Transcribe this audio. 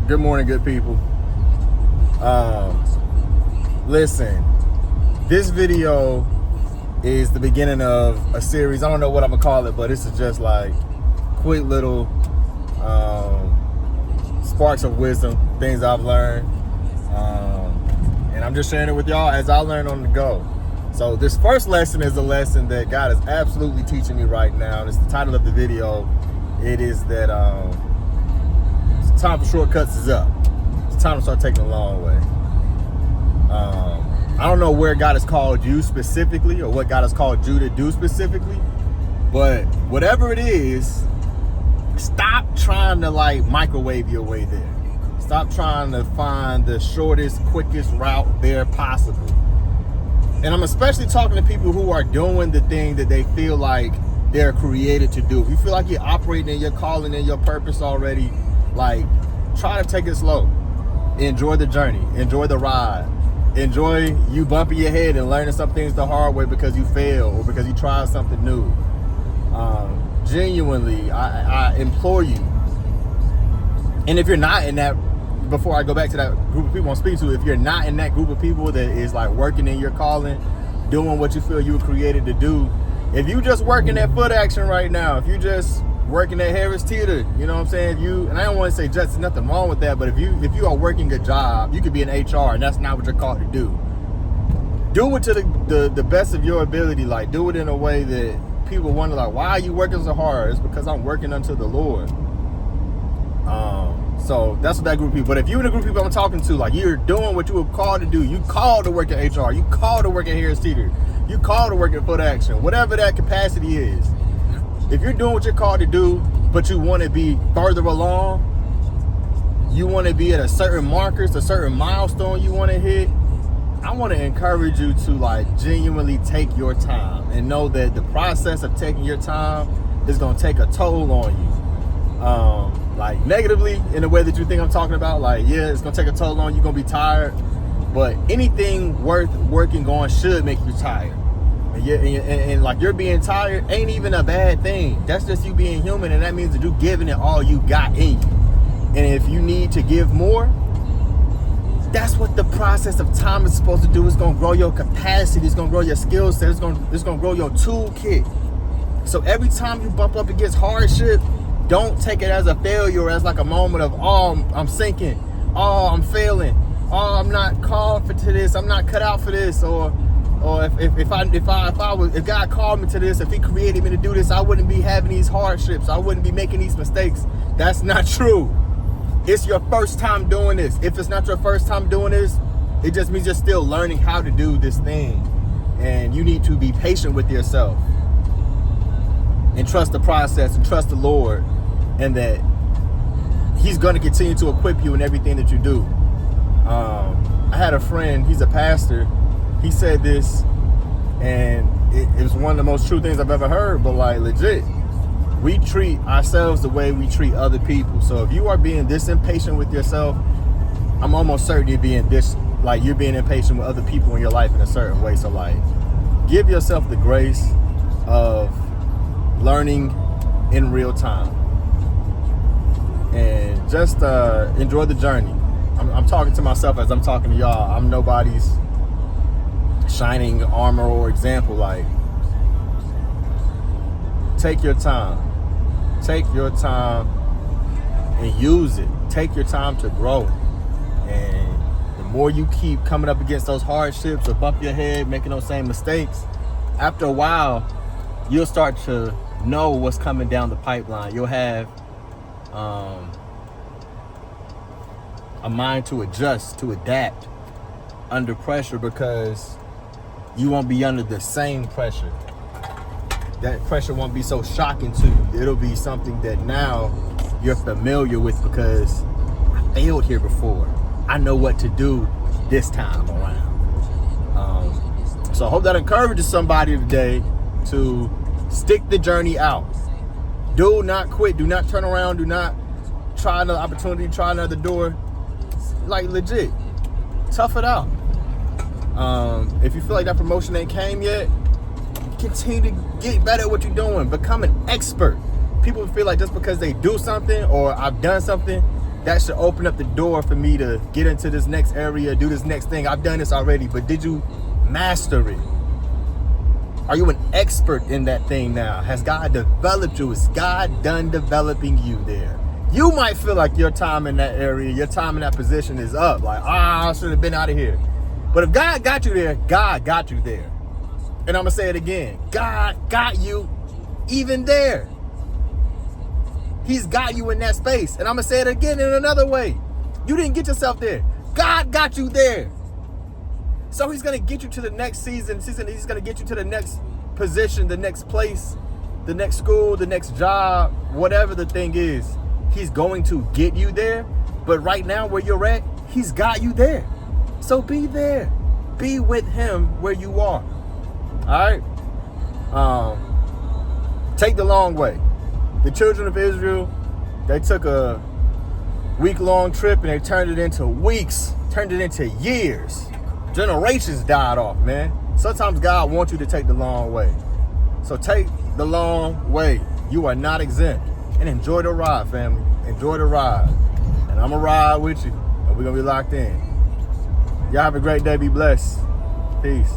Good morning, good people. Listen, this video is the beginning of a series. I don't know what I'm gonna call it, but this is just like quick little sparks of wisdom, things I've learned, and I'm just sharing it with y'all as I learn on the go. So this first lesson is a lesson that God is absolutely teaching me right now, and it's the title of the video. It is that time for shortcuts is up. It's time to start taking the long way. I don't know where God has called you specifically or what God has called you to do specifically, but whatever it is, stop trying to like microwave your way there. Stop trying to find the shortest, quickest route there possible. And I'm especially talking to people who are doing the thing that they feel like they're created to do. If you feel like you're operating in your calling and your purpose already, like, try to take it slow. Enjoy the journey. Enjoy the ride. Enjoy you bumping your head and learning some things the hard way because you failed or because you tried something new. Genuinely, I implore you. And if you're not in that, before I go back to that group of people I'm speaking to, if you're not in that group of people that is like working in your calling, doing what you feel you were created to do, if you just working that foot action right now, if you just working at Harris Teeter, you know what I'm saying? And I don't want to say just nothing wrong with that, but if you are working a job, you could be in HR and that's not what you're called to do. Do it to the best of your ability. Like, do it in a way that people wonder, like, why are you working so hard? It's because I'm working unto the Lord. So that's what that group of people. But if you're in a group of people I'm talking to, like, you're doing what you were called to do. You called to work at HR. You called to work at Harris Teeter. You called to work at Foot Action. Whatever that capacity is. If you're doing what you're called to do, but you want to be further along, you want to be at a certain markers, a certain milestone you want to hit, I want to encourage you to like genuinely take your time and know that the process of taking your time is going to take a toll on you. Like negatively in the way that you think I'm talking about, like, yeah, it's going to take a toll on you, you're going to be tired, but anything worth working on should make you tired. And like you're being tired ain't even a bad thing. That's just you being human, and that means that you're giving it all you got in you. And if you need to give more, that's what the process of time is supposed to do. It's gonna grow your capacity, it's gonna grow your skill set, it's gonna grow your toolkit. So every time you bump up against hardship, don't take it as a failure or as like a moment of, oh, I'm sinking, oh, I'm failing, oh, I'm not called to this, I'm not cut out for this, or if God called me to this, if He created me to do this, I wouldn't be having these hardships. I wouldn't be making these mistakes. That's not true. It's your first time doing this. If it's not your first time doing this, it just means you're still learning how to do this thing. And you need to be patient with yourself and trust the process and trust the Lord, and that He's going to continue to equip you in everything that you do. I had a friend, he's a pastor. He said this, and it was one of the most true things I've ever heard, but like legit, we treat ourselves the way we treat other people. So if you are being this impatient with yourself, I'm almost certain you're being impatient with other people in your life in a certain way. So like, give yourself the grace of learning in real time, and just enjoy the journey. I'm talking to myself as I'm talking to y'all. I'm nobody's shining armor or example. Like, take your time and use it. Take your time to grow, and the more you keep coming up against those hardships or bump your head making those same mistakes, after a while you'll start to know what's coming down the pipeline. You'll have a mind to adjust, to adapt under pressure, because you won't be under the same pressure. That pressure won't be so shocking to you. It'll be something that now you're familiar with, because I failed here before. I know what to do this time around. So I hope that encourages somebody today to stick the journey out. Do not quit. Do not turn around. Do not try another opportunity. Try another door. Like, legit, tough it out. If you feel like that promotion ain't came yet, continue to get better at what you're doing. Become an expert. People feel like just because they do something or I've done something, that should open up the door for me to get into this next area, do this next thing. I've done this already, but did you master it? Are you an expert in that thing now? Has God developed you? Is God done developing you there? You might feel like your time in that area, your time in that position is up. Like, I should have been out of here. But if God got you there, God got you there. And I'm going to say it again. God got you even there. He's got you in that space. And I'm going to say it again in another way. You didn't get yourself there. God got you there. So he's going to get you to the next season. He's going to get you to the next position, the next place, the next school, the next job, whatever the thing is. He's going to get you there. But right now where you're at, he's got you there. So be there. Be with him where you are. All right? Take the long way. The children of Israel, they took a week-long trip and they turned it into weeks, turned it into years. Generations died off, man. Sometimes God wants you to take the long way. So take the long way. You are not exempt. And enjoy the ride, family. Enjoy the ride. And I'm going to ride with you. And we're going to be locked in. Y'all have a great day. Be blessed. Peace.